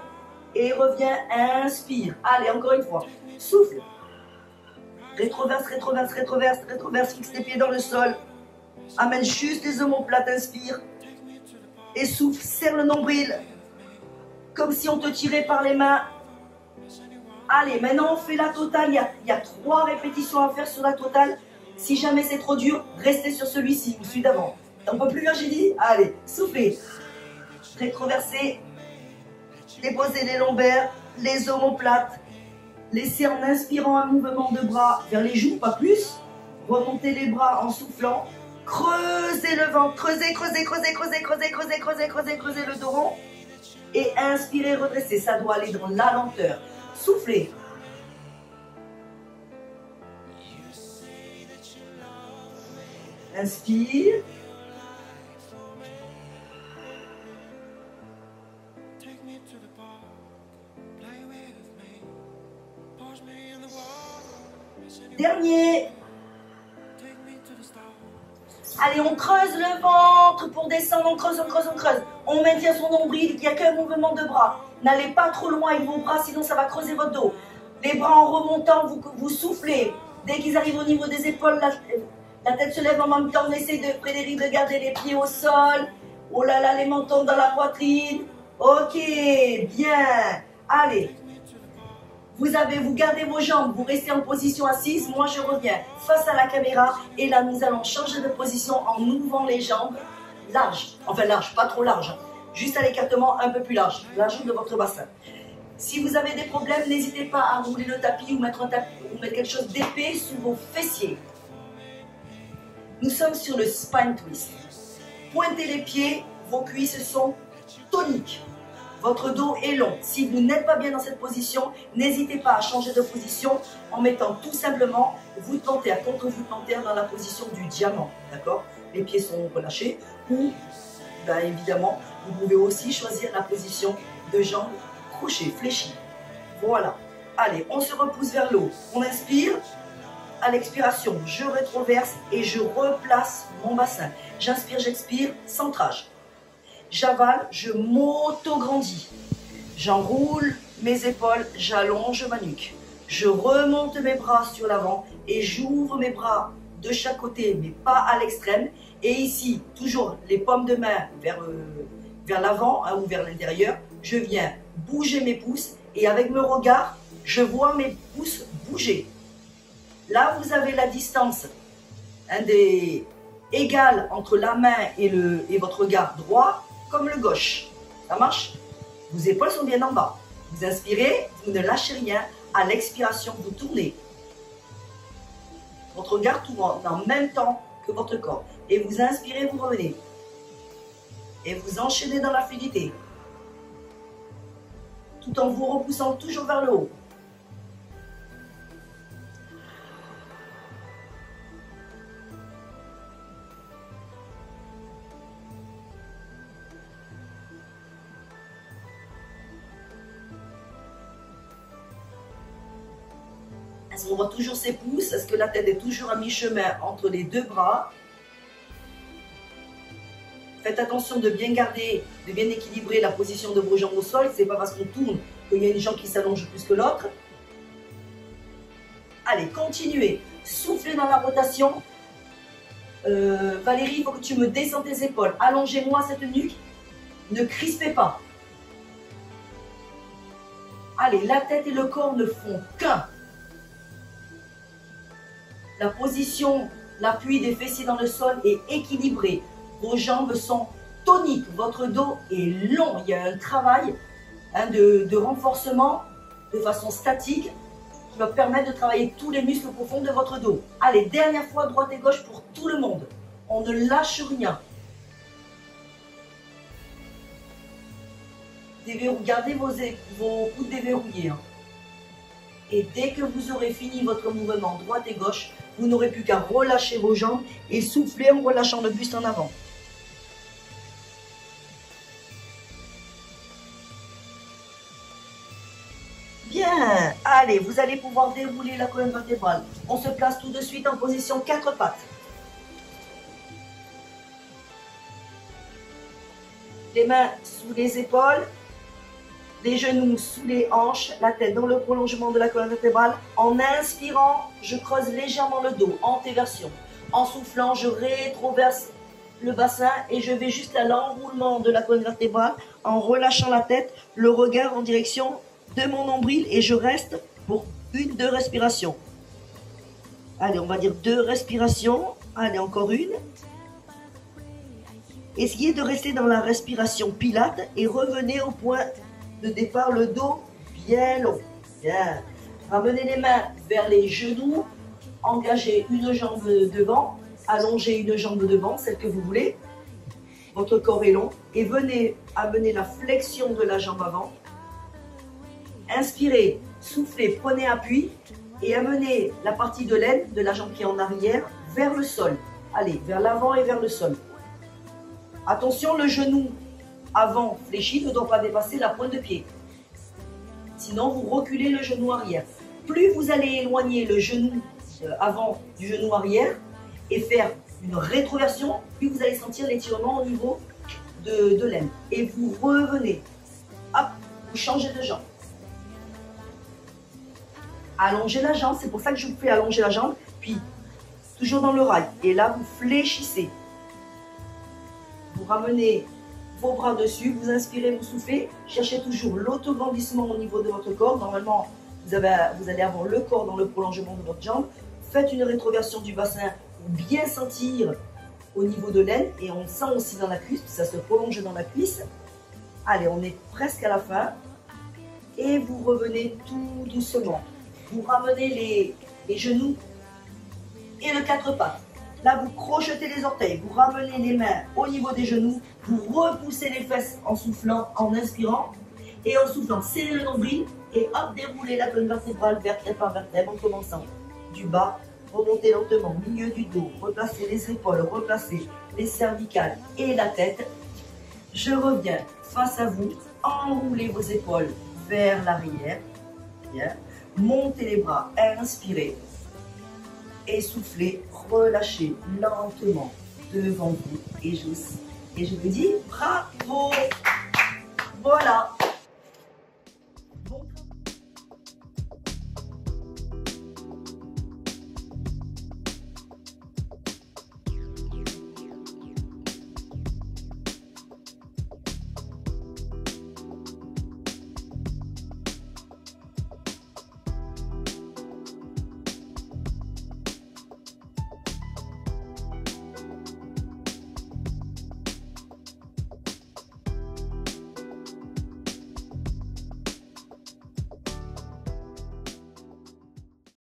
Et reviens, inspire. Allez, encore une fois, souffle. Rétroverse, rétroverse, rétroverse, rétroverse, fixe tes pieds dans le sol. Amène juste les omoplates, inspire. Et souffle, serre le nombril. Comme si on te tirait par les mains. Allez, maintenant on fait la totale. Il y a 3 répétitions à faire sur la totale. Si jamais c'est trop dur, restez sur celui-ci ou celui d'avant. T'en peux plus, Virginie? Allez, soufflez. Rétroversez. Déposez les lombaires, les omoplates. Laissez en inspirant un mouvement de bras vers les joues, pas plus. Remontez les bras en soufflant. Creusez le ventre, creusez, creusez, creusez, creusez, creusez, creusez, creusez, creusez, creusez le dos rond. Et inspirez, redressez. Ça doit aller dans la lenteur. Soufflez. Inspire. Dernier. Allez, on creuse le ventre pour descendre, on creuse, on creuse, on creuse. On maintient son nombril, il n'y a qu'un mouvement de bras. N'allez pas trop loin avec vos bras, sinon ça va creuser votre dos. Les bras en remontant, vous soufflez. Dès qu'ils arrivent au niveau des épaules, la tête se lève en même temps. On essaie de, Frédéric, de garder les pieds au sol. Oh là là, les mentons dans la poitrine. Ok, bien. Allez. Vous gardez vos jambes, vous restez en position assise. Moi, je reviens face à la caméra. Et là, nous allons changer de position en ouvrant les jambes larges. Enfin, larges, pas trop larges. Juste à l'écartement un peu plus large. Large de votre bassin. Si vous avez des problèmes, n'hésitez pas à rouler le tapis ou mettre quelque chose d'épais sous vos fessiers. Nous sommes sur le spine twist. Pointez les pieds, vos cuisses sont toniques. Votre dos est long. Si vous n'êtes pas bien dans cette position, n'hésitez pas à changer de position en mettant tout simplement voûte plantaire contre voûte plantaire dans la position du diamant. D'accord? Les pieds sont relâchés. Ou, ben évidemment, vous pouvez aussi choisir la position de jambes crochet, fléchies. Voilà. Allez, on se repousse vers le haut. On inspire. À l'expiration, je rétroverse et je replace mon bassin. J'inspire, j'expire, centrage. J'avale, je m'auto-grandis. J'enroule mes épaules, j'allonge ma nuque. Je remonte mes bras sur l'avant et j'ouvre mes bras de chaque côté, mais pas à l'extrême. Et ici, toujours les paumes de main vers l'avant ou vers l'intérieur. Je viens bouger mes pouces et avec mon regard, je vois mes pouces bouger. Là, vous avez la distance égale entre la main et votre regard droit, comme le gauche. Ça marche? Vos épaules sont bien en bas. Vous inspirez, vous ne lâchez rien. À l'expiration, vous tournez. Votre regard tourne en même temps que votre corps. Et vous inspirez, vous revenez. Et vous enchaînez dans la fluidité. Tout en vous repoussant toujours vers le haut. Est-ce qu'on voit toujours ses pouces? Est-ce que la tête est toujours à mi-chemin entre les deux bras? Faites attention de bien garder, de bien équilibrer la position de vos jambes au sol. Ce n'est pas parce qu'on tourne qu'il y a une jambe qui s'allonge plus que l'autre. Allez, continuez. Soufflez dans la rotation. Valérie, il faut que tu me descends tes épaules. Allongez-moi cette nuque. Ne crispez pas. Allez, la tête et le corps ne font qu'un. La position, l'appui des fessiers dans le sol est équilibré. Vos jambes sont toniques. Votre dos est long. Il y a un travail de renforcement de façon statique qui va permettre de travailler tous les muscles profonds de votre dos. Allez, dernière fois, droite et gauche pour tout le monde. On ne lâche rien. Gardez vos coudes déverrouillés. Hein. Et dès que vous aurez fini votre mouvement droite et gauche, vous n'aurez plus qu'à relâcher vos jambes et souffler en relâchant le buste en avant. Bien, allez, vous allez pouvoir dérouler la colonne vertébrale. On se place tout de suite en position 4 pattes. Les mains sous les épaules, les genoux sous les hanches, la tête dans le prolongement de la colonne vertébrale. En inspirant, je creuse légèrement le dos, antéversion. En soufflant, je rétroverse le bassin et je vais jusqu'à l'enroulement de la colonne vertébrale en relâchant la tête, le regard en direction de mon nombril et je reste pour 1-2 respirations. Allez, on va dire 2 respirations. Allez, encore une. Essayez de rester dans la respiration pilate et revenez au point de départ, le dos bien long. Bien. Ramenez les mains vers les genoux, engagez une jambe devant, allongez une jambe devant, celle que vous voulez. Votre corps est long et venez amener la flexion de la jambe avant. Inspirez, soufflez, prenez appui et amenez la partie de l'aine de la jambe qui est en arrière vers le sol. Allez, vers l'avant et vers le sol. Attention, le genou avant fléchi ne doit pas dépasser la pointe de pied. Sinon, vous reculez le genou arrière. Plus vous allez éloigner le genou avant du genou arrière et faire une rétroversion, plus vous allez sentir l'étirement au niveau de l'aine. Et vous revenez. Hop, vous changez de jambe. Allongez la jambe, c'est pour ça que je vous fais allonger la jambe, puis toujours dans le rail. Et là, vous fléchissez. Vous ramenez vos bras dessus, vous inspirez, vous soufflez. Cherchez toujours l'autograndissement au niveau de votre corps. Normalement, vous allez avoir le corps dans le prolongement de votre jambe. Faites une rétroversion du bassin pour bien sentir au niveau de l'aine. Et on sent aussi dans la cuisse, ça se prolonge dans la cuisse. Allez, on est presque à la fin. Et vous revenez tout doucement. Vous ramenez les genoux et le 4 pattes. Là, vous crochetez les orteils, vous ramenez les mains au niveau des genoux, vous repoussez les fesses en soufflant, en inspirant. Et en soufflant, serrez le nombril et hop, déroulez la colonne vertébrale vertèbre par vertèbre en commençant du bas, remontez lentement, milieu du dos, replacez les épaules, replacez les cervicales et la tête. Je reviens face à vous, enroulez vos épaules vers l'arrière. Bien. Montez les bras, inspirez. Essoufflez, relâchez lentement devant vous et je vous dis bravo. Voilà.